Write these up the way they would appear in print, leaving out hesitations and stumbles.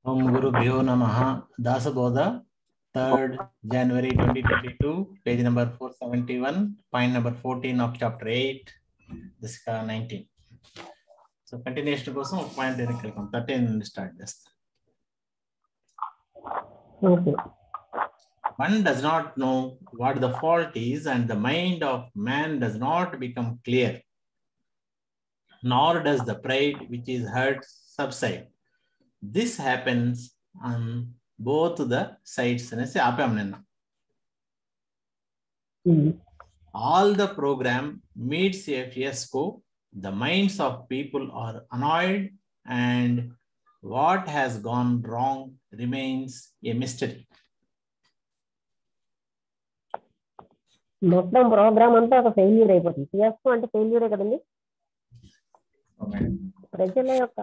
Om Gurubhyo Namaha. Dasabodha, 3rd January 2022, page number 471, point number 14 of chapter 8, Disca 19. So continuation కోసం ఒక point వెనక్కి 13 నుండి start చేస్తాం. Okay. One does not know what the fault is, and the mind of man does not become clear, nor does the pride which is hurt subside. This happens on both the sides. అనేసి ఆపాం నిన్న. All the program meets a fiasco. The minds of people are annoyed, and what has gone wrong remains a mystery. మొత్తం programme అంతా ఒక failure అయిపోతుంది. Fiasco అంటే ఫెయిల్యూరే కదండి. ప్రజల యొక్క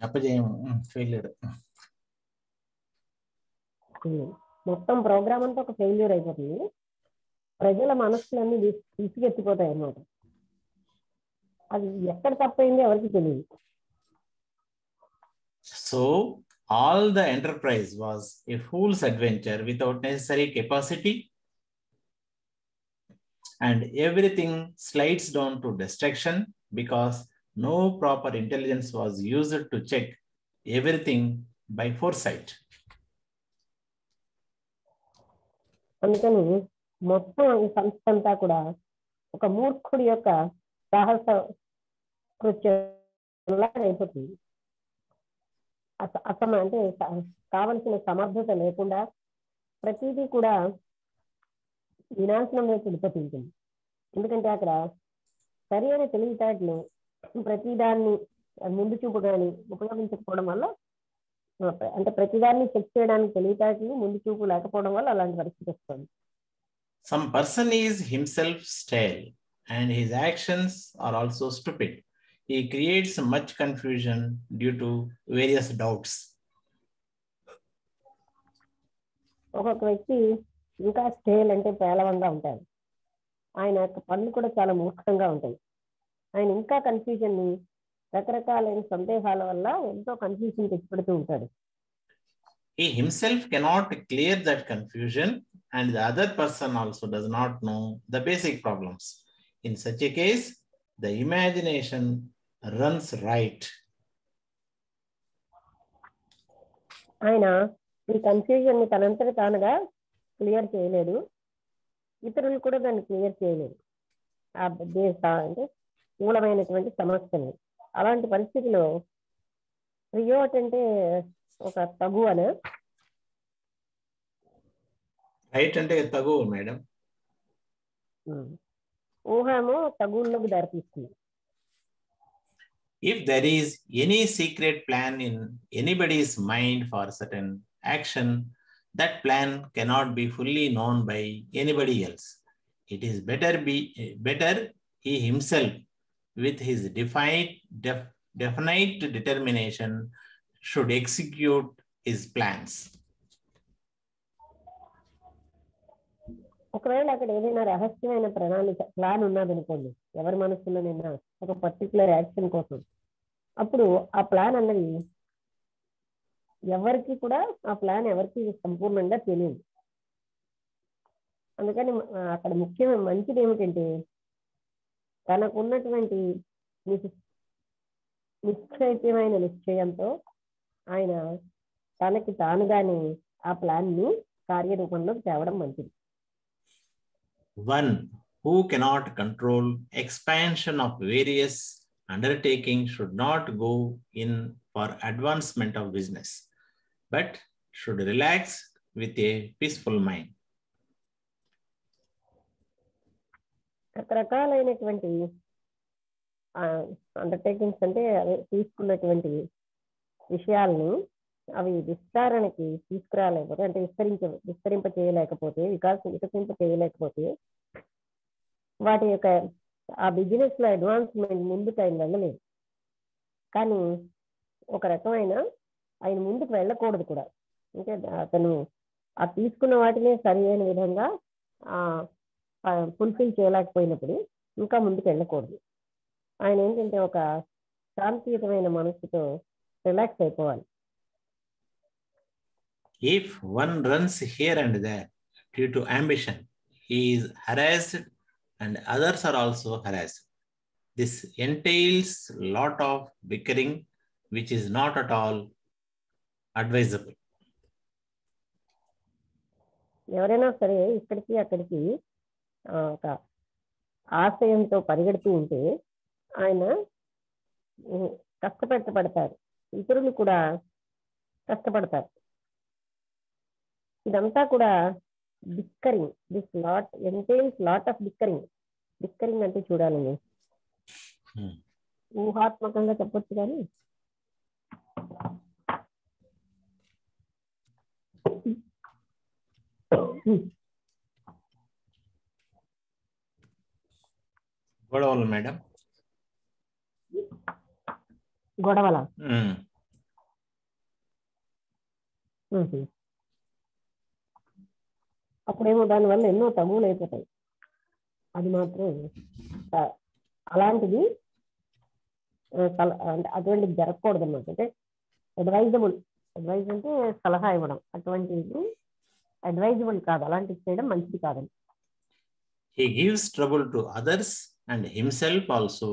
అపజయం, ఫెయిల్యూర్. మొత్తం ప్రోగ్రామ్ అంతా ఒక ఫెయిల్యూర్ అయిపోతుంది. ప్రజల మనసులన్నీ విసిగెత్తిపోతాయి అన్నమాట. అది ఎక్కడ తప్పైంది ఎవరికి తెలియదు. So all the enterprise was a fool's adventure without necessary capacity, and everything slides down to destruction because no proper intelligence was used to check everything by foresight. అందుకని మొత్తం ఈ సంస్థ అంతా కూడా ఒక మూర్ఖుడి యొక్క సాహస కృత్యంలా అయిపోతుంది. అంటే కావలసిన సమర్థత లేకుండా ప్రతిదీ కూడా వినాశనం వైపు వెళ్ళిపోతుంది. ఎందుకంటే అక్కడ సరైన తెలివితేటలు ప్రతిదాన్ని ముందు చూపు కానీ ఉపయోగించకపోవడం వల్ల, అంటే ప్రతిదాన్ని చెక్ చేయడానికి తెలివితేటలు ముందు చూపు లేకపోవడం వల్ల అలాంటి పరిస్థితి వస్తుంది. Some person is himself stale and his actions are also stupid. He creates much confusion due to various doubts. ఒక్కొక్క వ్యక్తి ఇంకా స్టేల్ అంటే పేలవంగా ఉంటాడు. ఆయన యొక్క పనులు కూడా చాలా మూర్ఖంగా ఉంటాయి. ఆయన ఇంకా కన్ఫ్యూజన్ ని రకరకాలైన సందేహాల వల్ల ఎంతో కన్ఫ్యూజన్ తెచ్చిపెడుతూ ఉంటాడు. He himself cannot clear that confusion, and the other person also does not know the basic problems. In such a case, the imagination runs right. ఆయన ఈ కన్ఫ్యూజన్ ని తనంతట తానుగా క్లియర్ చేయలేడు, ఇతరులు కూడా దాన్ని క్లియర్ చేయలేరు. అంటే మూలమైనటువంటి సమస్యని. అలాంటి పరిస్థితిలో రియోట్ అంటే ఒక తగు అనే రైట్ అంటే తగు మేడం. ఊహేమో తగుల్లోకి దారితీస్తుంది. If there is any secret plan in anybody's mind for certain action, that plan cannot be fully known by anybody else. It is better he himself, with his definite determination, should execute his plans. ఒకవేళ అక్కడ ఏదైనా రహస్యమైన plan ఉన్నదనుకోండి, ఎవరి మనసులోనైనా ఒక particular action కోసం, అప్పుడు ఆ plan అన్నది ఎవరికి కూడా ఆ ప్లాన్ ఎవరికి సంపూర్ణంగా తెలియదు. అందుకని అక్కడ ముఖ్యమైన మంచిది ఏమిటంటే తనకున్నటువంటి నిశ్చయమైన నిశ్చయంతో ఆయన తనకి తానుగానే ఆ ప్లాన్ ని కార్యరూపంలోకి తేవడం మంచిది. One who cannot control expansion of various undertakings should not go in for advancement of business, but should relax with a peaceful mind. రకరకాలైనటువంటి అండర్టేకింగ్స్ అంటే తీసుకున్నటువంటి విషయాలని అవి విస్తరణకి తీసుకురాలేకపోతే, అంటే విస్తరింప చేయలేకపోతే, వికసింప చేయలేకపోతే వాటి యొక్క ఆ బిజినెస్ లో అడ్వాన్స్మెంట్ ముందుకు ఆయన వెళ్ళలేదు. కానీ ఒక రకమైన ఆయన ముందుకు వెళ్ళకూడదు కూడా. అంటే అతను ఆ తీసుకున్న వాటినే సరి అయిన విధంగా ఫుల్ఫిల్ చేయలేకపోయినప్పుడు ఇంకా ముందుకు వెళ్ళకూడదు. ఆయన ఏంటంటే ఒక శాంతియుతమైన మనసుతో రిలాక్స్ అయిపోవాలి. If one runs here and there due to ambition, he is harassed and others are also harassed. This entails a lot of bickering, which is not at all advisable. ఎవరైనా సరే ఇక్కడికి అక్కడికి ఒక ఆశయంతో పరిగెడుతూ ఉంటే ఆయన కష్టపెట్టబడతారు, ఇతరులు కూడా కష్టపడతారు. ఇదంతా కూడా bickering. This lot entails lot of bickering. Bickering అంటే చూడాలండి, ఊహాత్మకంగా చెప్పొచ్చు కానీ గొడవలు మేడం, గొడవల అప్పుడేమో దానివల్ల ఎన్నో తగువులు అయిపోతాయి. అది మాత్రం అలాంటిది అటువంటిది జరగకూడదు అన్నమాట. అంటే అడ్వైజబుల్, అడ్వైజ్ అంటే సలహా ఇవ్వడం, అటువంటిది అడ్వైజబుల్ కాదు, అలాంటిది చేయడం మంచిది కాదని. He gives trouble to others and himself also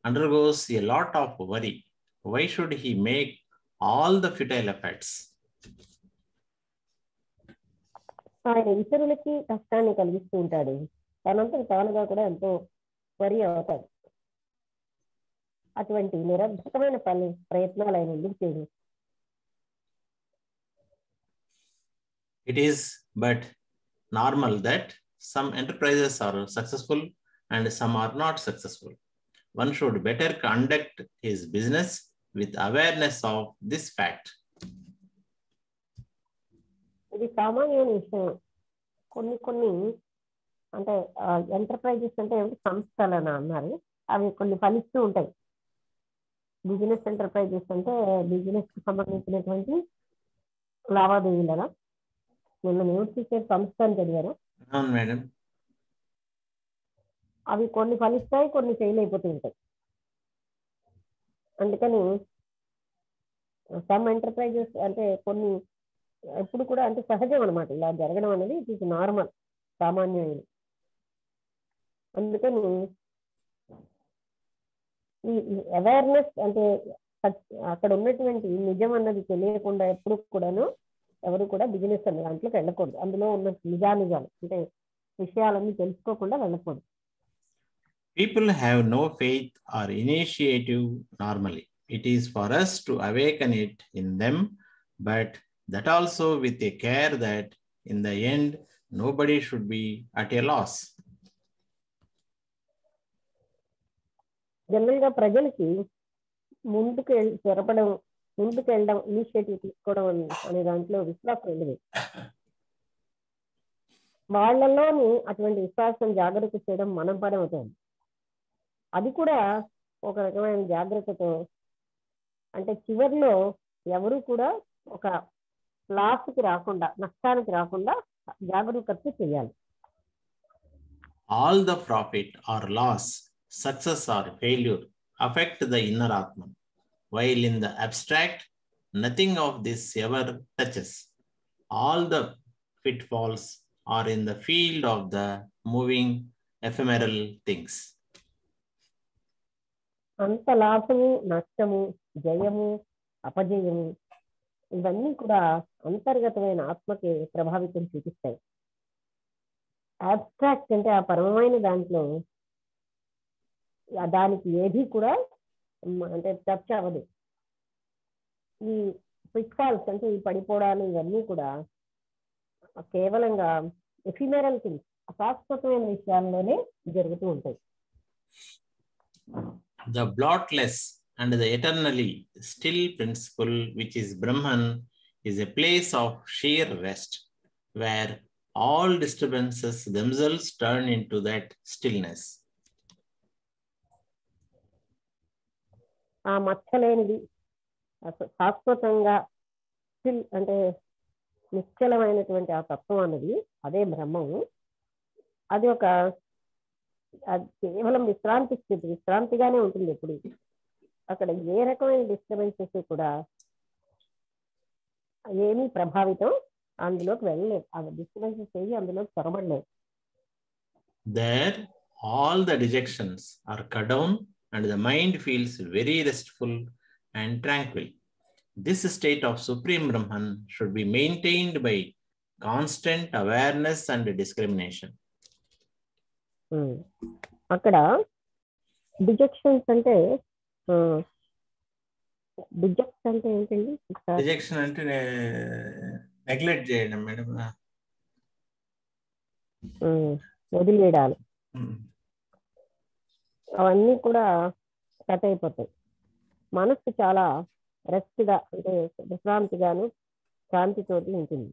undergoes a lot of worry. Why should he make all the futile efforts? ఆయన ఇతరులకి కష్టాన్ని కలిగిస్తూ ఉంటాడు, తనంతా తానుగా కూడా ఎంతో వరి అవుతాడు. అటువంటి నిరర్థకమైన ప్రయత్నాలు ఆయన ఎందుకు చేయడు? It is but normal that some enterprises are successful and some are not successful. One should better conduct his business with awareness of this fact. ఇది సామాన్యమైన విషయం. కొన్ని అంటే ఎంటర్ప్రైజెస్ అంటే సంస్థలు అని అన్నారు, అవి కొన్ని ఫలిస్తూ ఉంటాయి. బిజినెస్ ఎంటర్ప్రైజెస్ అంటే బిజినెస్ కి సంబంధించినటువంటి లావాదేవీలనా? నిన్న న్యూస్ చేసే సంస్థ అని చదివారు. మేడం, అవి కొన్ని ఫలిస్తాయి, కొన్ని ఫెయిల్ అయిపోతూ ఉంటాయి. అందుకని సమ్ ఎంటర్ప్రైజెస్ అంటే కొన్ని ఎప్పుడు కూడా అంటే సహజం అనమాట, ఇలా జరగడం అనేది ఇట్ ఈస్ నార్మల్, సామాన్యమైన. అందుకని ఈ అవేర్నెస్ అంటే అక్కడ ఉన్నటువంటి నిజం అన్నది తెలియకుండా ఎప్పుడు కూడాను ఎవరు కూడా బిజినెస్ అనే దాంట్లోకి వెళ్ళకూడదు. అందులో ఉన్న నిజాలు అంటే విషయాలన్నీ తెలుసుకోకుండా వెళ్ళకూడదు. People have no faith or initiative normally. It is for us to awaken it in them, but that also with a care that in the end nobody should be at a loss. General గా ప్రజలకి ముందుకు వెళ్ళడం, initiative తీసుకోవడం అనే దాంట్లో విశ్వాసం ఉండదు. వాళ్ళలోని అటువంటి విశ్వాసం జాగ్రత్త చేయడం మనం పని అవుతుంది. అది కూడా ఒక రకమైన జాగ్రత్తతో, అంటే చివరిలో ఎవరు కూడా ఒక లాస్కి రాకుండా, నష్టానికి రాకుండా జాగరూకత చేయాలి. All the profit or loss, success or failure affect the inner Atman, while in the abstract, nothing of this ever touches. All the pitfalls are in the field of the moving ephemeral things. అంత లాభము, నష్టము, జయము, అపజయము ఇవన్నీ కూడా అంతర్గతమైన ఆత్మకి ప్రభావితం చూపిస్తాయి. Abstract అంటే ఆ పరమమైన దాంట్లో దానికి ఏది కూడా అంటే టచ్ అవ్వదు. ఈ పిట్ఫాల్స్ అంటే ఈ పడిపోవడాలు ఇవన్నీ కూడా కేవలంగా ఎఫిమెరల్ థింగ్స్, అశాశ్వతమైన విషయాల్లోనే జరుగుతూ ఉంటాయి. The blotless and the eternally still principle, which is Brahman, is a place of sheer rest, where all disturbances themselves turn into that stillness. ఆ మచ్చలేనిది, శాశ్వతంగా అంటే నిశ్చలమైనటువంటి ఆ తత్వం అన్నది అదే బ్రహ్మము. అది ఒక కేవలం విశ్రాంతి స్థితి, విశ్రాంతిగానే ఉంటుంది ఎప్పుడు. అక్కడ ఏ రకమైన డిస్టర్బెన్సెస్ కూడా ఏమీ ప్రభావితం అందులోకి వెళ్ళలేదు. ఆ డిస్టర్బెన్సెస్ ఏవి అందులోకి చొరబడలేదు. There all the dejections are cut down and the mind feels very restful and tranquil. This state of Supreme Brahman should be maintained by constant awareness and discrimination. అక్కడ డిజెక్షన్స్ అంటే డిజెక్ట్ అంటే ఏంటండి? డిజెక్షన్ అంటే నెగ్లెక్ట్ చేయడం madam, వదిలేయడాలు, అవన్నీ కూడా cut అయిపోతాయి. మనస్సు చాలా రెస్ట్గా అంటే విశ్రాంతిగాను శాంతితోటి ఉంటుంది.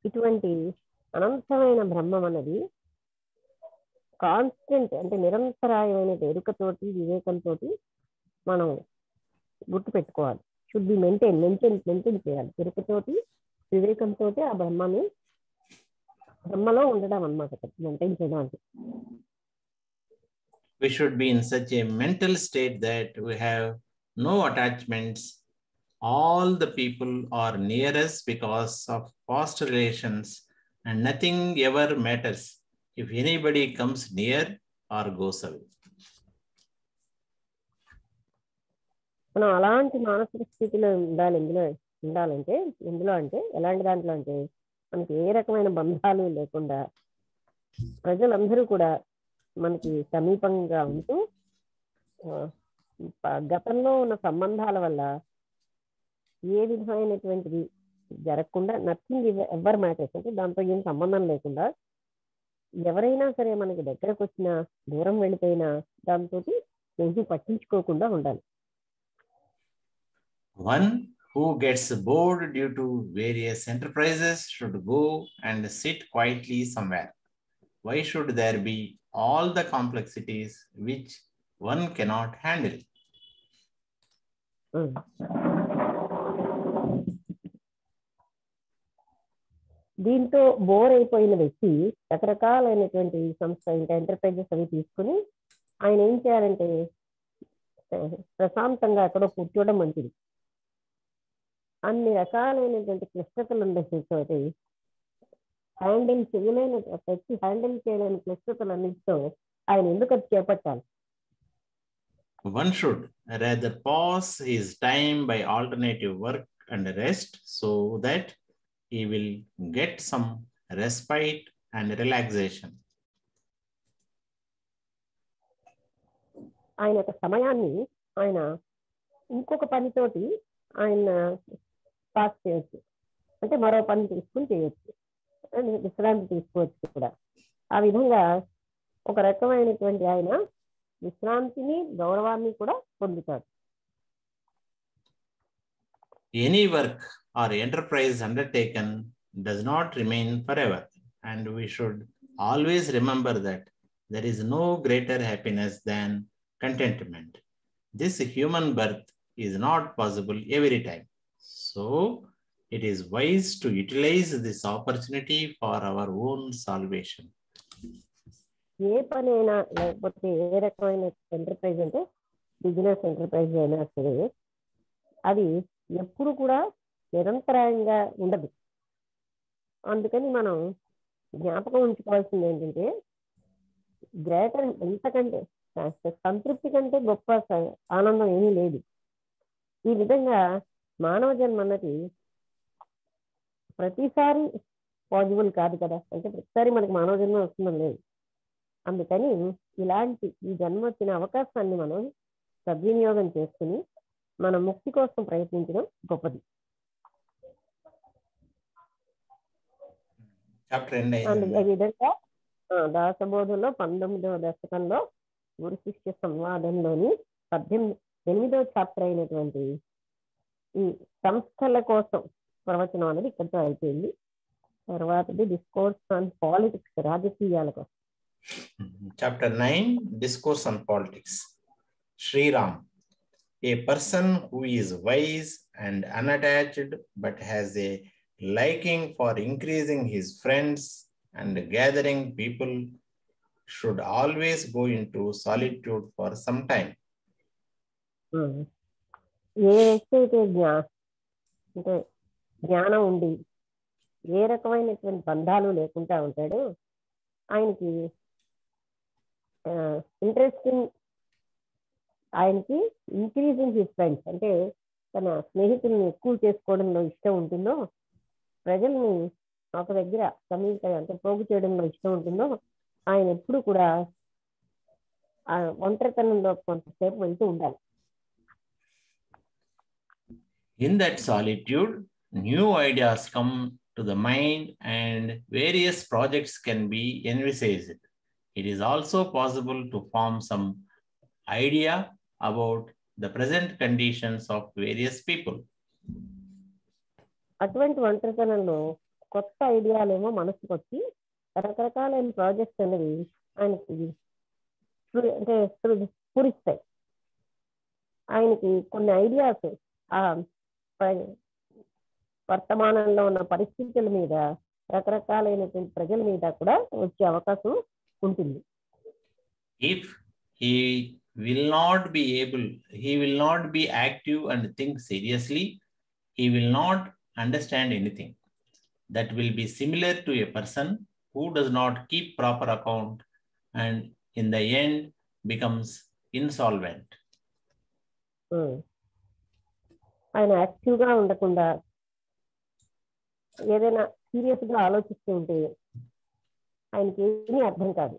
ఇటువంటి అనంతమైన బ్రహ్మం అన్నది కాన్స్టెంట్ అంటే నిరంతరాయమైన ఎరుకతోటి వివేకంతో మనం గుర్తుపెట్టుకోవాలి. షుడ్ బి మెయింటైన్ చేయాలి. ఎరుకతోటి వివేకంతో ఆ బ్రహ్మలో ఉండడం అన్నమాట, మెయింటైన్ చేయడం అంటే. We should be in such a mental state that we have no attachments. All the people are near us because of past relations and nothing ever matters if anybody comes near or goes away. మనం అలాంటి మానసిక స్థితిలో ఉండాలంటే ఎందులో అంటే ఎలాంటి దాంట్లో అంటే మనకి ఏ రకమైన బంధాలు లేకుండా ప్రజలందరూ కూడా మనకి సమీపంగా ఉంటూ గతంలో ఉన్న సంబంధాల వల్ల ఏ విధమైనటువంటిది జరగకుండా నథింగ్ ఎవర్ మ్యాటర్స్ అంటే దాంతో ఏం సంబంధం లేకుండా ఎవరైనా సరే మనకి దగ్గరకు వచ్చినా దూరం వెళ్ళిపోయినా దాంతో ఏది పట్టించుకోకుండా ఉండాలి. One who gets bored due to various enterprises should go and sit quietly somewhere. Why should there be all the complexities which one cannot handle? దీంతో బోర్ అయిపోయిన వ్యక్తి రకరకాలైనటువంటి సంస్థ ఇంకా ఎంటర్ప్రైజెస్ అవి తీసుకుని ఆయన ఏం చేయాలంటే ప్రశాంతంగా ఎక్కడో కూర్చోవడం మంచిది. అన్ని రకాలైనటువంటి క్లిష్టతలు ఉండేసరికి హ్యాండిల్ చేయలేని క్లిష్టతలన్నిటితో ఆయన ఎందుకు అది చేపట్టాలి? One should rather pause his time by alternative work and rest so that he will get some respite and relaxation. ఆయన యొక్క సమయాన్ని ఆయన ఇంకొక పనితోటి ఆయన పాస్ చేయొచ్చు, అంటే మరో పని తీసుకుని చేయొచ్చు, విశ్రాంతి తీసుకోవచ్చు కూడా. ఆ విధంగా ఒక రకమైనటువంటి ఆయన విశ్రాంతిని గౌరవాన్ని కూడా పొందుతాడు. Any work or enterprise undertaken does not remain forever, and we should always remember that there is no greater happiness than contentment. This human birth is not possible every time. So it is wise to utilize this opportunity for our own salvation. ఏ పనైనా లేకపోతే ఏ రకమైన enterprise అంటే business enterprise అయినా సరే అది ఎప్పుడు కూడా నిరంతరాయంగా ఉండదు. అందుకని మనం జ్ఞాపకం ఉంచుకోవాల్సింది ఏంటంటే గ్రేటర్ ఎంతకంటే సంతృప్తి కంటే గొప్ప ఆనందం ఏమీ లేదు. ఈ విధంగా మానవ జన్మ అన్నది ప్రతిసారి పాజిబుల్ కాదు కదా, అంటే ప్రతిసారి మనకి మానవ జన్మ వస్తుందని లేదు. అందుకని ఇలాంటి ఈ జన్మ వచ్చిన అవకాశాన్ని మనం సద్వినియోగం చేసుకుని మన ముక్తి కోసం ప్రయత్నించడం గొప్పది. ఈ విధంగా దాసబోధంలో 19వ దశకంలో గురు శిష్య సంవాదంలోని 8వ చాప్టర్ అయినటువంటి ఈ సంస్థల కోసం ప్రవచనం అనేది ఇక్కడితో అయిపోయింది. తర్వాతది డిస్కోర్స్ ఆన్ పాలిటిక్స్, రాజకీయాల కోసం. Chapter 9, Discourse on Politics. Sri Ram. A person who is wise and unattached but has a liking for increasing his friends and gathering people should always go into solitude for some time. ఏ వ్యక్తి అయితే అంటే జ్ఞానం ఉండి ఏ రకమైనటువంటి బంధాలు లేకుండా ఉంటాడో ఆయనకి ఇంట్రెస్టింగ్ ఆయనకి ఇంక్రీజింగ్ హిస్ ఫ్రెండ్స్ అంటే తన స్నేహితుల్ని ఎక్కువ చేసుకోవడంలో ఇష్టం ఉంటుందో ప్రజల్ని ఒక దగ్గర అంటే పోగు చేయడంలో ఇష్టం ఉంటుందో ఆయన ఎప్పుడు కూడా ఒంటరితనంలో కొంతసేపు వెళ్తూ ఉండాలి. In that solitude, new ideas come to the mind and various projects can be envisaged. It is also possible to form some idea about the present conditions of various people. అటువంటి ఒంటరితనంలో కొత్త ఐడియాలేమో మనసుకు వచ్చి రకరకాలైన ప్రాజెక్ట్స్ అనేవి ఆయనకి అంటే పూరిస్తాయి. ఆయనకి కొన్ని ఐడియాస్ ఆ వర్తమానంలో ఉన్న పరిస్థితుల మీద రకరకాలైనటువంటి ప్రజల మీద కూడా వచ్చే అవకాశం ఉంటుంది. If he will not be active and think seriously, he will not understand anything. That will be similar to a person who does not keep proper account and in the end becomes insolvent. ఆయన యాక్టివ్గా ఉండకుండా ఏదైనా సీరియస్గా ఆలోచిస్తూ ఉంటే ఆయనకి ఏమీ అర్థం కాదు.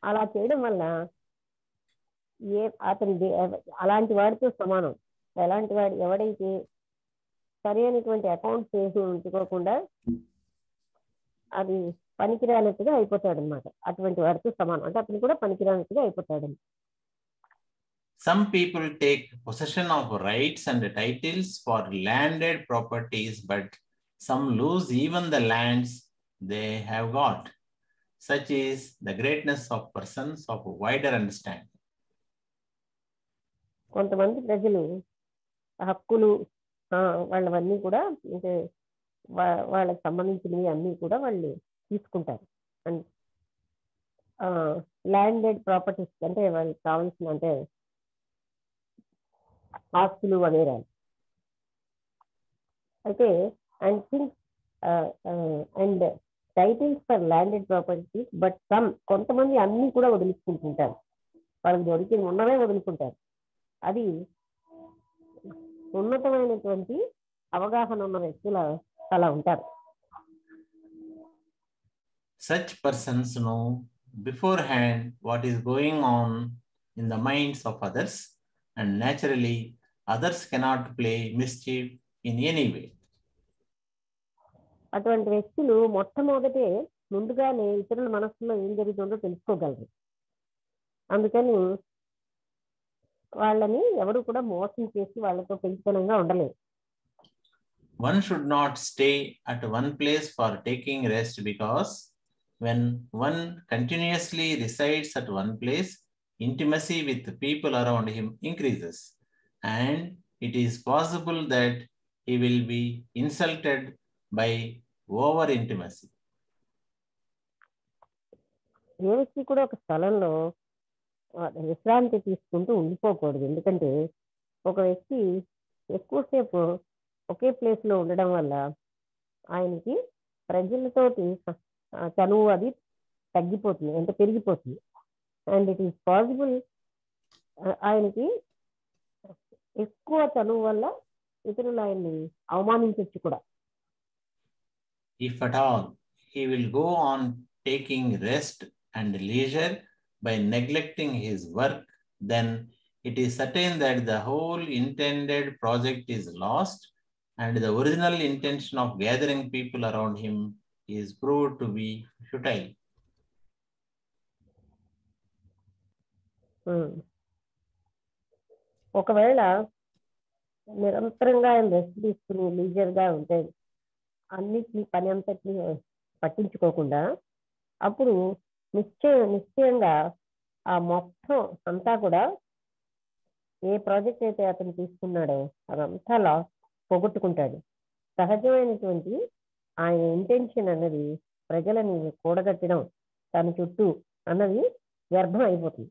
అలా చేయడం వల్ల అతని అలాంటి వాడితో సమానం. ఎలాంటి వాడు ఎవడైతే సరి అయినటువంటి అకౌంట్ చేసి ఉంచుకోకుండా అది పనికిరానట్టుగా అయిపోతాడు అనమాట. అటువంటి వాడితో సమానం అంటే అతను కూడా పనికిరానట్టుగా అయిపోతాడు. Some people take possession of rights and titles for landed properties, but some lose even the lands they have got. Such is the greatness of persons of wider understanding. కొంతమంది ప్రజలు హక్కులు వాళ్ళవన్నీ కూడా అంటే వాళ్ళకి సంబంధించినవి అన్నీ కూడా వాళ్ళు తీసుకుంటారు. అండ్ ల్యాండెడ్ ప్రాపర్టీస్ అంటే వాళ్ళకి కావాల్సిన అంటే ఆస్తులు వగేరాలు అయితే and things and titles for landed properties but some కొంతమంది అన్నీ కూడా వదులుకుంటుంటారు. వాళ్ళకి దొరికి ఉన్నవే వదులుకుంటారు. అది ఉన్నతమైనటువంటి అవగాహన ఉన్న వ్యక్తులు అలా ఉంటారు. Such persons know beforehand what is going on in the minds of others, and naturally others cannot play mischief in any way. అటువంటి వ్యక్తులు మొట్టమొదటే ముందుగానే ఇతరుల మనసులో ఏం జరుగుతుందో తెలుసుకోగలరు. అందుకని వాళ్ళని ఎవరు కూడా మోసం చేసి వాళ్ళతో పెంచుతనంగా ఉండలేరు. One should not stay at one place for taking rest, because when one continuously resides at one place, intimacy with the people around him increases, and it is possible that he will be insulted by over intimacy. ఏ వ్యక్తి కూడా ఒక స్థలంలో విశ్రాంతి తీసుకుంటూ ఉండిపోకూడదు. ఎందుకంటే ఒక వ్యక్తి ఎక్కువసేపు ఒకే ప్లేస్లో ఉండడం వల్ల ఆయనకి ప్రజలతోటి చనువు అది తగ్గిపోతుంది అంటే పెరిగిపోతుంది. అండ్ ఇట్ ఈస్ పాసిబుల్ ఆయనకి ఎక్కువ చనువు వల్ల ఇతరులు ఆయన్ని అవమానించవచ్చు కూడా. If at all he will go on taking rest and leisure by neglecting his work, then it is certain that the whole intended project is lost, and the original intention of gathering people around him is proved to be futile. ఒకవేళ నిరంతరంగా ఆయన rest తీసుకుని లీజర్గా ఉంటే అన్నిటినీ పని అంతటినీ పట్టించుకోకుండా అప్పుడు నిశ్చయంగా ఆ మొత్తం అంతా కూడా ఏ ప్రాజెక్ట్ అయితే అతను తీసుకున్నాడో అదంతా పోగొట్టుకుంటాడు. సహజమైనటువంటి ఆయన ఇంటెన్షన్ అన్నది ప్రజలని కూడగట్టడం తన చుట్టూ అన్నది వ్యర్థం అయిపోతుంది.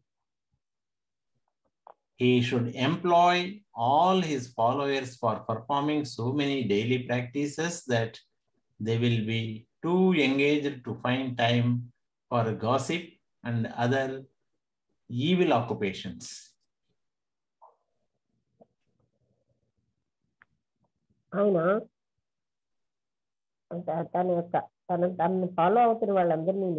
He should employ all his followers for performing so many daily practices that they will be too engaged to find time for gossip and other evil occupations. ఆయన తనని ఫాలో అవుతున్న వాళ్ళందరినీ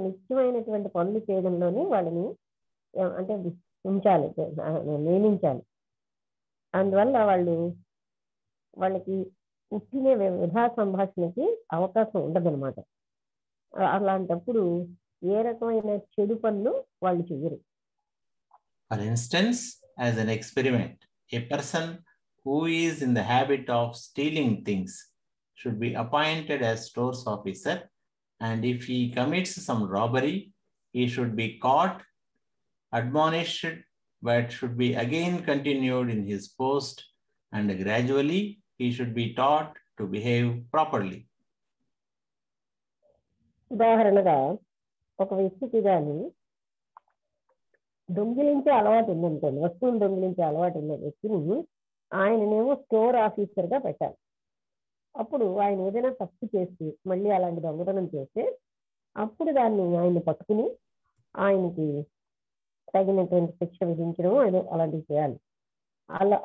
నిత్యమైనటువంటి పనులు చేయడంలోనే వాళ్ళని అంటే ఉంచాలి, నియమించాలి. అందువల్ల వాళ్ళకి పుట్టిన విధా సంభాషణకి అవకాశం ఉండదన్నమాట. అలాంటప్పుడు ఏ రకమైన చెడు పనులు వాళ్ళు చేయరు. For instance, as an experiment, a person who is in the habit of stealing things should be appointed as stores officer, and if he commits some robbery, he should be caught, admonished, but should be again continued in his post, and gradually he should be taught to behave properly. ఉదాహరణగా ఒక వ్యక్తికి కానీ దొంగిలించే అలవాటు ఉందనుకోండి, వస్తువులు దొంగిలించే అలవాటు ఉన్న వ్యక్తిని ఆయననేమో స్టోర్ ఆఫీసర్గా పెట్టాలి. అప్పుడు ఆయన ఏదైనా తప్పు చేసి మళ్ళీ అలాంటి దొంగతనం చేస్తే అప్పుడు దాన్ని ఆయన పట్టుకుని ఆయనకి తగినటువంటి శిక్ష విధించడం అలాంటివి చేయాలి. అలా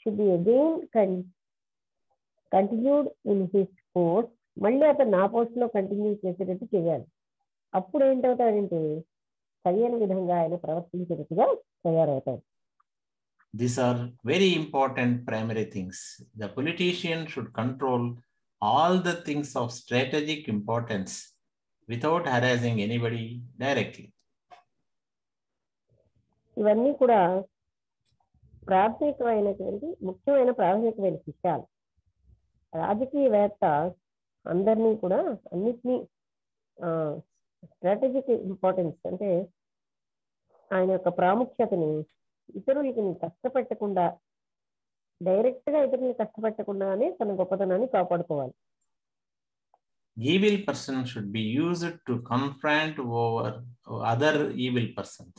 should be again continued in his post, మళ్ళీ అతను నా పోస్ట్లో కంటిన్యూ చేసేటట్టు చేయాలి. అప్పుడు ఏంటవుతాడంటే సరైన విధంగా ఆయన ప్రవర్తించేటట్టుగా తయారవుతాడు. These are very important primary things. The politician should control all the things of strategic importance without harassing anybody directly. ఇవన్నీ కూడా ముఖ్యమైన ప్రాథమికమైన విషయాలు. రాజకీయవేత్త అందరినీ కూడా అన్నిటినీ స్ట్రాటజిక్ ఇంపార్టెన్స్ అంటే ఆయన యొక్క ప్రాముఖ్యతని ఇతరులకి కష్టపెట్టకుండా, డైరెక్ట్ గా ఇతరులని కష్టపెట్టకుండానే తన గొప్పతనాన్ని కాపాడుకోవాలి. Evil person should be used to confront over other evil persons.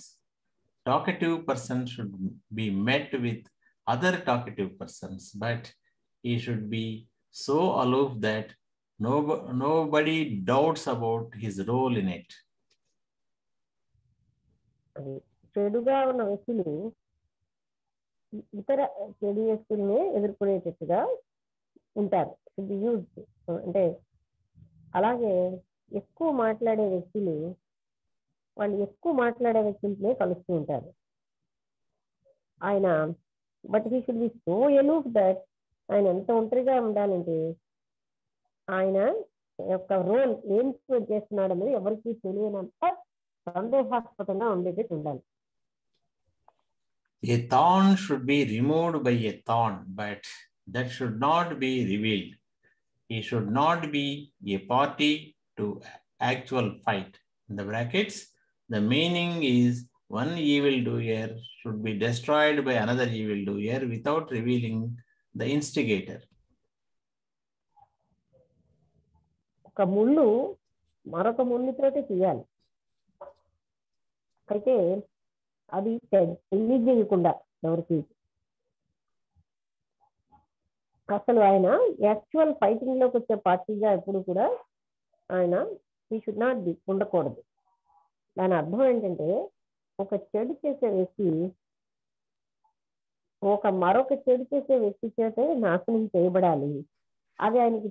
Talkative person should be met with other talkative persons, but he should be so aloof that nobody doubts about his role in it. చెడుగా ఉన్న వ్యక్తులు ఇతర చెడు వ్యక్తుల్ని ఎదుర్కొనేటట్టుగా ఉంటారు. అంటే అలాగే ఎక్కువ మాట్లాడే వ్యక్తులు వాళ్ళు ఎక్కువ మాట్లాడే వ్యక్తులనే కలుస్తూ ఉంటారు. ఆయన but he should be so ఎలూఫ్ that ఆయన ఎంత ఒంటరిగా ఉండాలంటే ఆయన యొక్క రోల్ ఏం చేస్తున్నాడు అనేది ఎవరికి తెలియనంత సందేహాస్పదంగా ఉండేటట్టు ఉండాలి. A thorn should be removed by a thorn, but that should not be revealed. He should not be a party to actual fight. In the brackets, the meaning is one evildoer should be destroyed by another evildoer without revealing the instigator. ఒక ముళ్ళు మరొక ముళ్ళుతోటి తీయాలి, అయితే అది తెలియజేయకుండా ఎవరికి. అసలు ఆయన actual fighting లోకి వచ్చే పార్టీగా ఎప్పుడు కూడా ఆయన ఈ షుడ్ నాట్ బి ఉండకూడదు. దాని అర్థం ఏంటంటే ఒక చెడు చేసే వ్యక్తి మరొక చెడు చేసే వ్యక్తి చేత నాశనం చేయబడాలి, అది ఆయనకి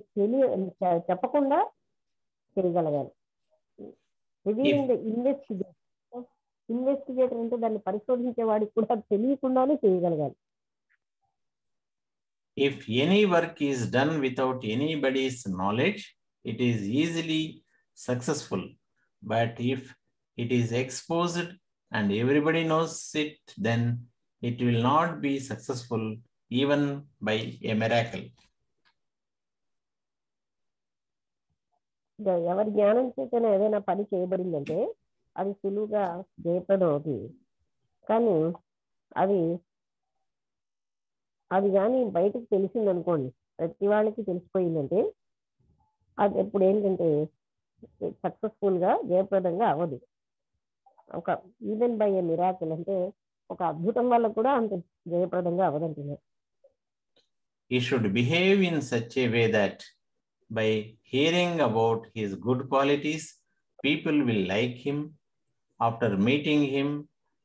చెప్పకుండా చేయగలగాలి. రివీలింగ్ ద ఇన్వెస్టిగేటర్ అంటే దాన్ని పరిశోధించే వాడికి కూడా తెలియకుండానే చేయగలగాలి. If any work is done without anybody's knowledge, it is easily successful. But if it is exposed and everybody knows it, then it will not be successful even by a miracle. ఎవరి జ్ఞానం చేతనే ఏదైనా పని చేయబడిందంటే అది సులువుగా జయప్రదం అవుతుంది. కానీ అది అది కానీ బయటకు తెలిసిందనుకోండి, ప్రతి వాళ్ళకి తెలిసిపోయిందంటే అది ఎప్పుడు ఏంటంటే సక్సెస్ఫుల్గా జయప్రదంగా అవ్వదు. ఒక ఈవెన్ బై ఏ మిరాకిల్ అంటే ఒక అద్భుతం వల్ల కూడా అంత జయప్రదంగా అవ్వదంటున్నారు. He should behave in such a way that by hearing about his good qualities, people will like him. After meeting him,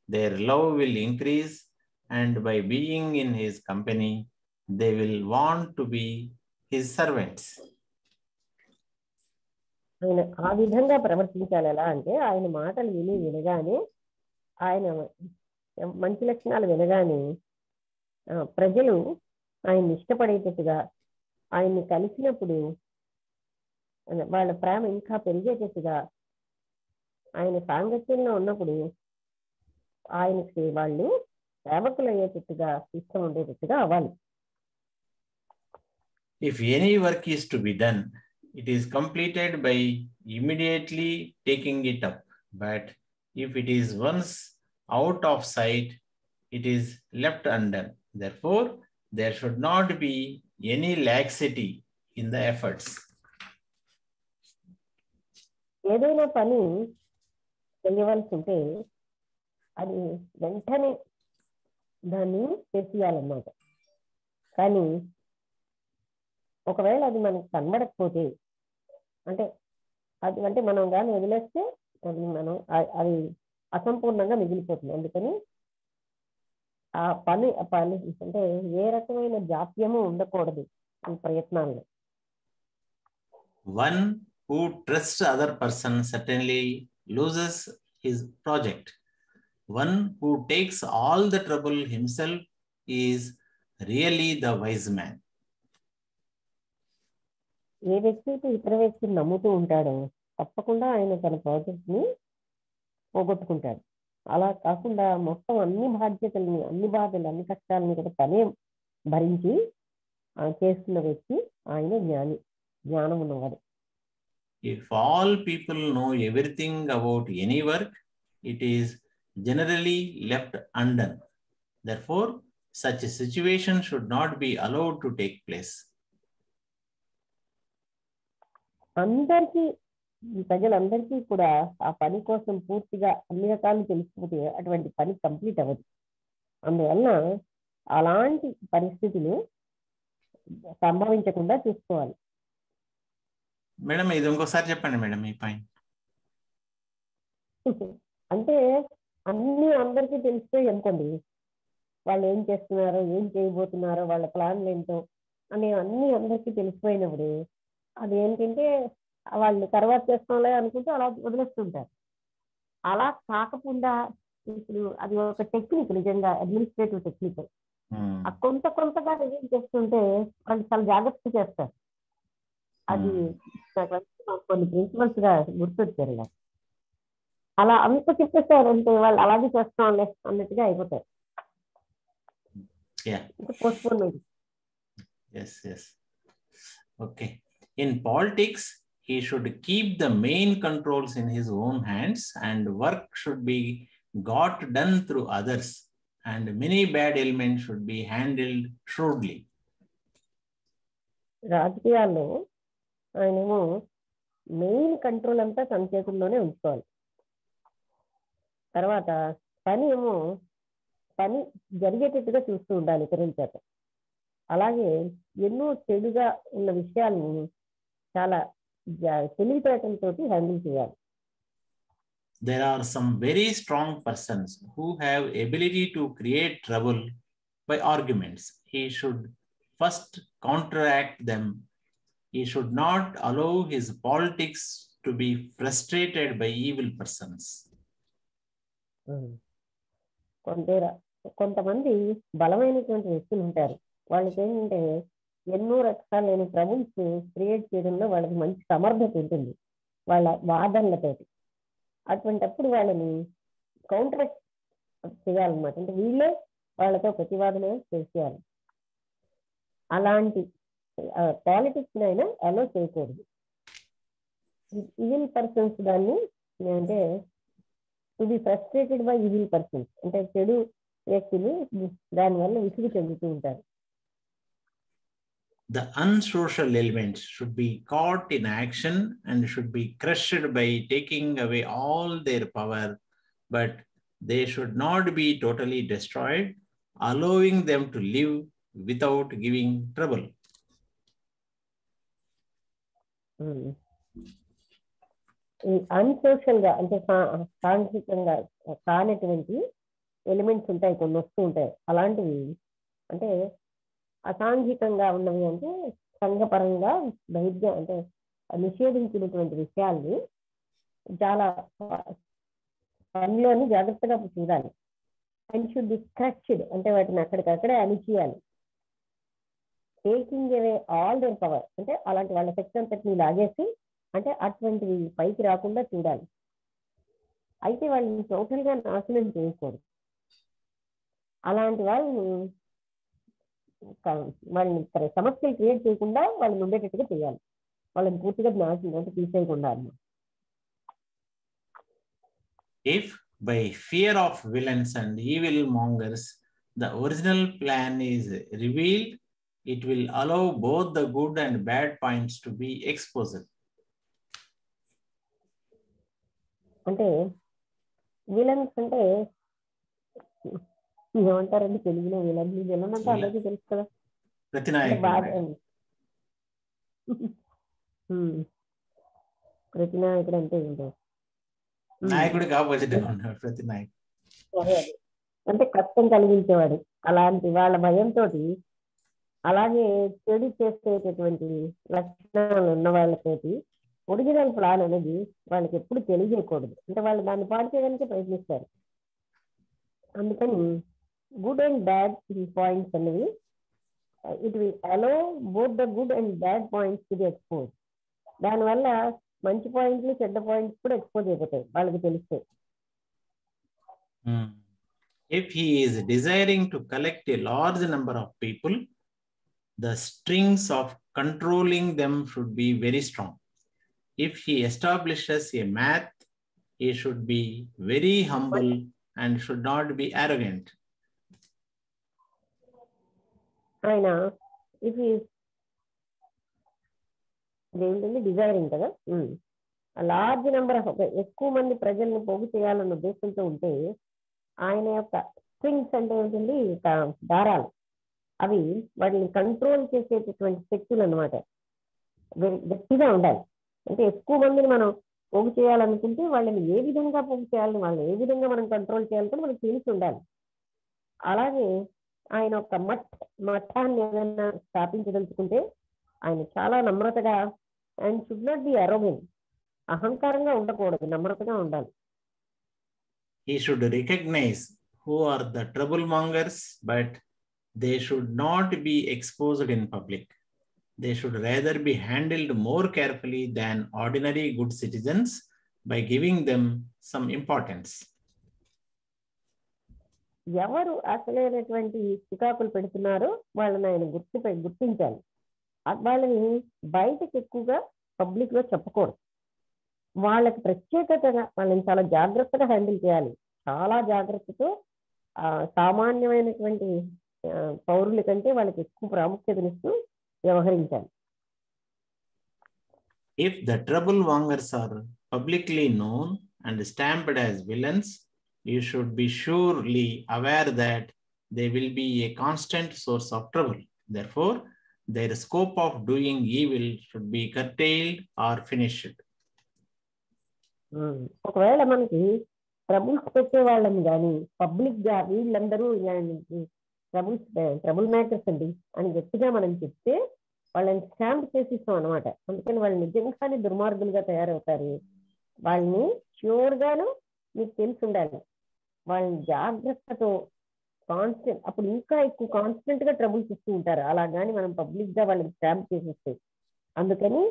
their love will increase, and by being in his company, they will want to be his servants. ఆయన ఆ విధంగా ప్రవర్తించాలి. ఎలా అంటే ఆయన మాటలు వినగానే, ఆయన మంచి లక్షణాలు వినగానే ప్రజలు ఆయన్ని ఇష్టపడేటట్టుగా, ఆయన్ని కలిసినప్పుడు వాళ్ళ ప్రేమ ఇంకా పెరిగేటట్టుగా, ఆయన సాంగత్యంలో ఉన్నప్పుడు ఆయనకి వాళ్ళు సేవకులు అయ్యేటట్టుగా, ఇష్టం ఉండేటట్టుగా అవ్వాలి. If any work is to be done, it is completed by immediately taking it up. But if it is once out of sight, it is left undone. Therefore, there should not be any laxity in the efforts. ఏదైనా పని చేయవలసి ఉంటే అది వెంటనే దాన్ని చేసేయాలన్నమాట. కానీ ఒకవేళ అది మనకు కనబడకపోతే, అంటే మనం కానీ వదిలేస్తే అది అసంపూర్ణంగా మిగిలిపోతుంది. అందుకని ఆ పని అంటే ఏ రకమైన జాప్యము ఉండకూడదు ఈ ప్రయత్నాల్లో. One who trusts other person certainly loses his project. One who takes all the trouble himself is really the wise man. ఏ వ్యక్తి అయితే ఇతర వ్యక్తిని నమ్ముతూ ఉంటాడో తప్పకుండా ఆయన తన ప్రాజెక్ట్ ని పోగొట్టుకుంటాడు. అలా కాకుండా మొత్తం అన్ని బాధ్యతల్ని, అన్ని బాధలు, అన్ని కష్టాలని కూడా తనే భరించి చేస్తున్న వ్యక్తి ఆయన జ్ఞానం ఉన్నవాడు. If all people know everything about any work, it is generally left undone. Therefore, such a situation should not be allowed to take place. ప్రజలందరికీ కూడా ఆ పని కోసం పూర్తిగా అన్ని రకాలు తెలిసిపోతే అటువంటి పని కంప్లీట్ అవ్వదు. అందువల్ల అలాంటి పరిస్థితులు సంభవించకుండా చూసుకోవాలి. మేడం, ఇది ఇంకోసారి చెప్పండి మేడం ఈ పాయింట్. అంటే అందరికీ తెలిసిపోయి అనుకోండి, వాళ్ళు ఏం చేస్తున్నారో, ఏం చేయబోతున్నారో, వాళ్ళ ప్లాన్లు ఏంటో అనేవన్నీ అందరికీ తెలిసిపోయినప్పుడు అది ఏంటంటే వాళ్ళు తర్వాత చేస్తాంలే అనుకుంటూ అలా వదిలేస్తుంటారు. అలా కాకుండా ఇప్పుడు అది ఒక టెక్నిక్, నిజంగా అడ్మినిస్ట్రేటివ్ టెక్నిక్. కొంతగా రిలీజ్ చేస్తుంటే వాళ్ళు చాలా జాగ్రత్త చేస్తారు. అది కొన్ని ప్రిన్సిపల్స్ గా గుర్తొచ్చారు. ఇలా అలా అంత చెప్పేస్తారంటే వాళ్ళు అలాగే చేస్తాంలే అన్నట్టుగా అయిపోతారు. Postponement. Okay. In politics, he should keep the main controls in his own hands, and work should be got done through others, and many bad elements should be handled shrewdly. రాజకీయాల్లో ఆయనేమో మెయిన్ కంట్రోల్ అంతా తన చేతుల్లోనే ఉంచుకోవాలి. తర్వాత పని జరిగేటట్టుగా చూస్తూ ఉండాలి ఇతరుల చేత. అలాగే ఎన్నో చెడుగా ఉన్న విషయాలను చాలా తెలివితేటలతో హ్యాండిల్ చేయాలి. There are some very strong persons who have ability to create trouble by arguments. He should first counteract them. He should not allow his politics to be frustrated by evil persons. కొంతమంది బలమైనటువంటి వ్యక్తులు ఉంటారు. వాళ్ళకి ఏంటంటే ఎన్నో రకాలైన troubles create చేయడంలో వాళ్ళకి మంచి సమర్థత ఉంటుంది వాళ్ళ వాదనలతోటి. అటువంటిప్పుడు వాళ్ళని కౌంటర్ చేయాలన్నమాట. అంటే వీళ్ళే వాళ్ళతో ప్రతివాదన చేసేయాలి. అలాంటి పాలిటిక్స్ అయినా అలో చేయకూడదు. ఈవిల్ పర్సన్స్ దాన్ని అంటే to be frustrated by evil persons, అంటే చెడు వ్యక్తులు దానివల్ల విసుగు చెందుతూ ఉంటారు. The unsocial elements should be caught in action and should be crushed by taking away all their power, but they should not be totally destroyed, allowing them to live without giving trouble. ఈ unsocial గా అంటే సాంఘికంగా కానటువంటి elements ఉంటాయి, కొన్ని వస్తూ ఉంటాయి. అలాంటివి అంటే అసాంఘికంగా ఉన్నవి అంటే సంఘపరంగా బహిర్గ అంటే నిషేధించినటువంటి విషయాల్ని చాలా పనిలోని జాగ్రత్తగా చూడాలి. అండ్ షుడ్ బి స్ట్రక్చర్డ్, అంటే వాటిని అక్కడికక్కడే అణిచేయాలి. Taking away all their power, అంటే అలాంటి వాళ్ళ శక్తి అంతటిని లాగేసి అంటే అటువంటివి పైకి రాకుండా చూడాలి. అయితే వాళ్ళని టోటల్గా నాశనం చేయకూడదు. అలాంటి వాళ్ళని సమస్యలు క్రియేట్ చేయకుండా వాళ్ళని ఉండేటట్టుగా చేయాలి. వాళ్ళని పూర్తిగా నాశనం అంటే తీసేయకుండా అన్నమాట. If by fear of villains and evil mongers the original plan is revealed, it will allow both the good and bad points to be exposed. అంటే విలన్స్ అంటే ఏమంటారండి తెలుగులో? విలన్ అంటే అందరికీ తెలుసు కదా, ప్రతినాయకుడు అంటే ఏంటో నాయకుడికి ఆపోజిట్ ఉన్నాడు ప్రతి నాయకుడు, అంటే కష్టం కలిగించేవాడు. అలాంటి వాళ్ళ భయంతో అలాగే చెడు చేసేటటువంటి లక్షణాలు ఉన్న వాళ్ళతోటి ఒరిజినల్ ప్లాన్ అనేది వాళ్ళకి ఎప్పుడు తెలియజేయకూడదు. అంటే వాళ్ళు దాన్ని పాడు చేయడానికి ప్రయత్నిస్తారు. అందుకని గుడ్ అండ్ బ్యాడ్ పాయింట్స్ అనేవి it will allow both the good and bad points to be expose. దానివల్ల మంచి పాయింట్లు చెడ్డ పాయింట్స్ కూడా ఎక్స్పోజ్ అయిపోతాయి వాళ్ళకి తెలిస్తే. If he is desiring to collect a large number of people, the strings of controlling them should be very strong. If he establishes a math, he should be very humble and should not be arrogant. ఆయన if ఏంటంటే desiring కదా, large number of ఎక్కువ మంది ప్రజల్ని పోగు చేయాలన్న ఉద్దేశంతో ఉంటే ఆయన యొక్క స్ట్రింగ్స్ అంటే ఏంటండి దారాలు, అవి వాటిని కంట్రోల్ చేసేటటువంటి శక్తులు అన్నమాట. గట్టిగా ఉండాలి. అంటే ఎక్కువ మందిని మనం పోగు చేయాలనుకుంటే వాళ్ళని ఏ విధంగా పోగు చేయాలని, వాళ్ళని ఏ విధంగా మనం కంట్రోల్ చేయాలంటే మనకు తెలిసి ఉండాలి. అలాగే ఆయన ఒక మఠాన్ని ఏదైనా స్థాపించదలుచుకుంటే ఆయన చాలా నమ్రతగా and should not be arrogant, అహంకారంగా ఉండకూడదు, నమ్రతగా ఉండాలి. He should recognize who are the troublemongers, but they should not be exposed in public. They should rather be handled more carefully than ordinary good citizens by giving them some importance. ఎవరు అసలైనటువంటి చికాకులు పెడుతున్నారో వాళ్ళని ఆయన గుర్తించాలి. వాళ్ళని బయటకు ఎక్కువగా పబ్లిక్ లో చెప్పకూడదు. వాళ్ళకి ప్రత్యేకతగా వాళ్ళని చాలా జాగ్రత్తగా హ్యాండిల్ చేయాలి. చాలా జాగ్రత్తతో సామాన్యమైనటువంటి పౌరుల కంటే వాళ్ళకి ఎక్కువ ప్రాముఖ్యతనిస్తూ వ్యవహరించాలి. If the troublemongers are publicly known and stamped as villains, you should be surely aware that they will be a constant source of trouble. Therefore, their scope of doing evil should be curtailed or finished. ఒకవేళ మనకి troubles పెట్టే వాళ్ళని కానీ public గా వీళ్ళందరూ trouble makers అండి అని గట్టిగా మనం చెప్తే వాళ్ళని స్టాంప్ చేసిస్తాం అనమాట. అందుకని వాళ్ళు నిజంగానే దుర్మార్గులుగా తయారవుతారు. వాళ్ళని ష్యూర్ గాను మీకు తెలిసి ఉండాలి. వాళ్ళని జాగ్రత్తతో కాన్స్టెంట్ అప్పుడు ఇంకా ఎక్కువ కాన్స్టెంట్ గా ట్రబుల్స్ ఇస్తూ ఉంటారు. అలా కానీ మనం పబ్లిక్ గా వాళ్ళని స్టాంప్ చేసిస్తే, అందుకని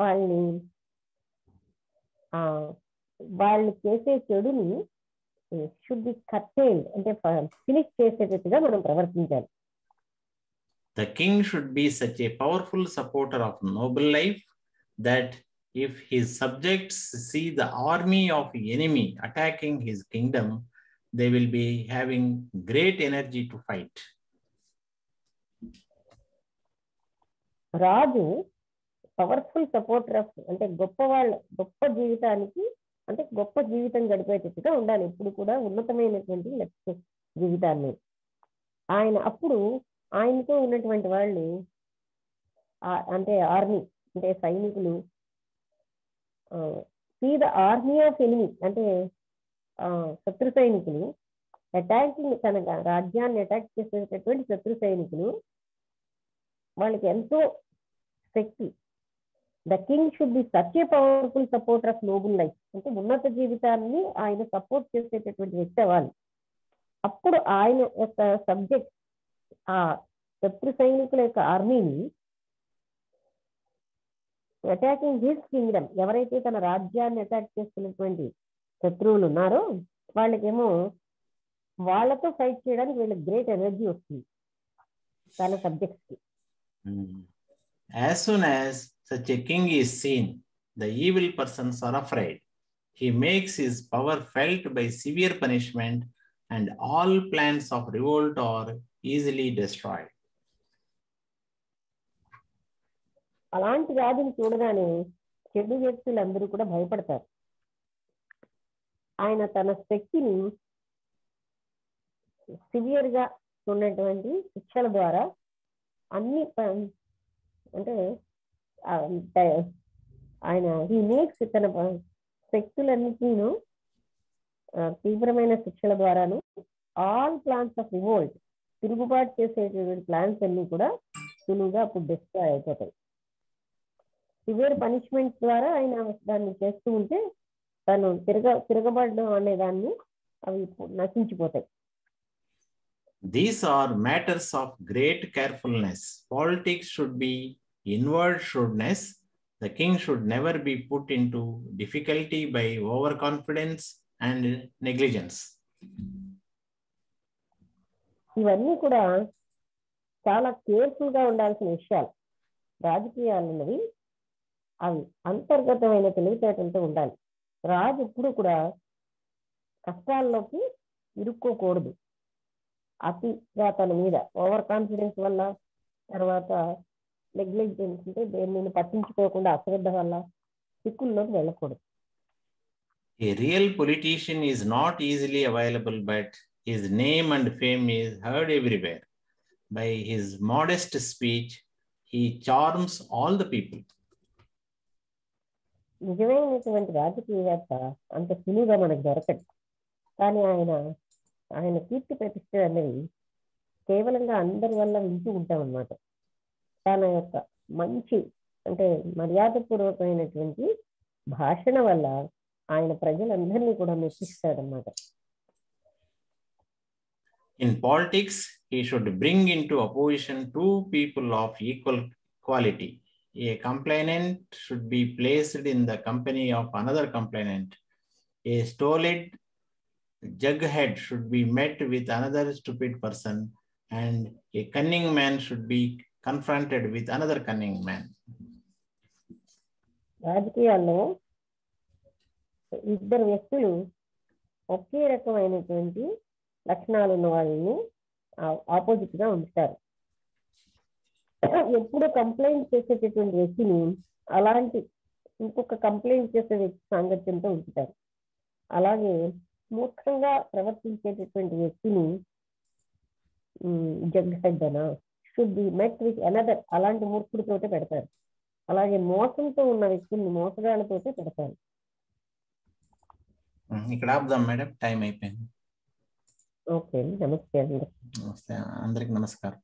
వాళ్ళని వాళ్ళు చేసే చెడుని షుడ్ బి కర్టైల్డ్ అంటే ఫినిష్ చేసేటట్టుగా మనం ప్రవర్తించాలి. The king should be such a powerful supporter of noble life that if his subjects see the army of enemy attacking his kingdom, they will be having great energy to fight. Raju powerful supporter of అంటే గొప్ప జీవితానికి అంటే గొప్ప జీవితం గడిపేటట్టుగా ఉండాలి. ఇప్పుడు కూడా ఉన్నతమైనటువంటి లక్ష్య జీవితాన్ని అప్పుడు ఆయనతో ఉన్నటువంటి వాళ్ళు అంటే ఆర్మీ అంటే సైనికులు see the army of enemy అంటే శత్రు సైనికులు అటాకింగ్ తన రాజ్యాన్ని అటాక్ చేసేటటువంటి శత్రు సైనికులు వాళ్ళకి ఎంతో శక్తి. The king should be such a powerful supporter of noble life అంటే ఉన్నత జీవితాన్ని ఆయన సపోర్ట్ చేసేటటువంటి వ్యక్తి అవ్వాలి. అప్పుడు ఆయన యొక్క సబ్జెక్ట్ ఆ శత్రు సైనికుల యొక్క ఆర్మీని అటాకింగ్ హిస్ కింగ్డమ్ ఎవరైతే తన రాజ్యాన్ని అటాక్ చేస్తున్నటువంటి శత్రువులు ఉన్నారో వాళ్ళకేమో వాళ్ళతో ఫైట్ చేయడానికి వీళ్ళకి గ్రేట్ ఎనర్జీ వస్తుంది తన సబ్జెక్ట్స్ కి. As soon as such a king is seen, the evil persons are afraid. He makes his power felt by severe punishment, and all plans of revolt are easily destroyed. అలాంటి రాజుని చూడగానే చెడు వ్యక్తులందరూ కూడా భయపడతారు. ఆయన తన శక్తిని సివియర్ గా ఉన్నటువంటి శిక్షల ద్వారా అన్ని అంటే ఆయన హీ మేక్స్ తన శక్తులన్నిటిను తీవ్రమైన శిక్షల ద్వారాను ఆల్ ప్లాన్స్ ఆఫ్ రివోల్ట్ తిరుగుబాటు చేసేటువంటి ప్లాన్స్ అన్ని కూడా సులువుగా అప్పుడు డిస్ట్రాయ్ అయిపోతాయి. సివియర్ పనిష్మెంట్ ద్వారా ఆయన దాన్ని చేస్తూ ఉంటే తను తిరగబడడం అనే దాన్ని అవి నశించిపోతాయి. These are matters of great carefulness. Politics should be inward shrewdness. The king should never be put into difficulty by overconfidence and negligence. ఇవన్నీ కూడా చాలా కేర్ఫుల్ గా ఉండాల్సిన విషయాలు. రాజకీయాలు అన్నవి అవి అంతర్గతమైన తెలివితేటలతో ఉండాలి. రాజు ఎప్పుడు కూడా కష్టాల్లోకి ఇరుక్కోకూడదు. అతిగా తన మీద ఓవర్ కాన్ఫిడెన్స్ వల్ల, తర్వాత నెగ్లిజెన్స్ అంటే దేన్ని పట్టించుకోకుండా అశ్రద్ధ వల్ల చిక్కుల్లోకి వెళ్ళకూడదు. A real politician is not easily available, but his name and fame is heard everywhere. By his modest speech, he charms all the people. నిజమైనటువంటి రాజకీయవేత్త అంత సులువుగా మనకు దొరకదు. కానీ ఆయన కీర్తి ప్రతిష్ట అనేవి కేవలంగా అందరి వల్ల వింటూ ఉంటాం అన్నమాట. తన యొక్క మంచి అంటే మర్యాదపూర్వకమైనటువంటి భాషణ వల్ల ఆయన ప్రజలందరినీ కూడా మెప్పిస్తాడన్నమాట. In politics, he should bring into opposition two people of equal quality. A complainant should be placed in the company of another complainant. A stolid jughead should be met with another stupid person, and a cunning man should be confronted with another cunning man. రాజకీయాల్లో ఇద్దరు వ్యక్తులు ఒకే రకమైనటువంటి లక్షణాలు ఉన్న వాళ్ళని opposite గా ఉంచుతారు. ఎప్పుడు కంప్లైంట్ చేసేటటువంటి వ్యక్తిని అలాంటి ఇంకొక కంప్లైంట్ చేసే వ్యక్తి సాంగత్యంతో ఉంచుతారు. అలాగే మూర్ఖంగా ప్రవర్తించేటటువంటి వ్యక్తిని జగ్ హెడ్ అనా should be met with another అలాంటి మూర్ఖుడితోటే పెడతారు. అలాగే మోసంతో ఉన్న వ్యక్తుల్ని మోసగాళ్ళతోటే పెడతారు. ఇక్కడ ఆపుదాం మేడం, టైం అయిపోయింది. ఓకే అండి, నమస్తే అండి. నమస్తే అందరికి నమస్కారం.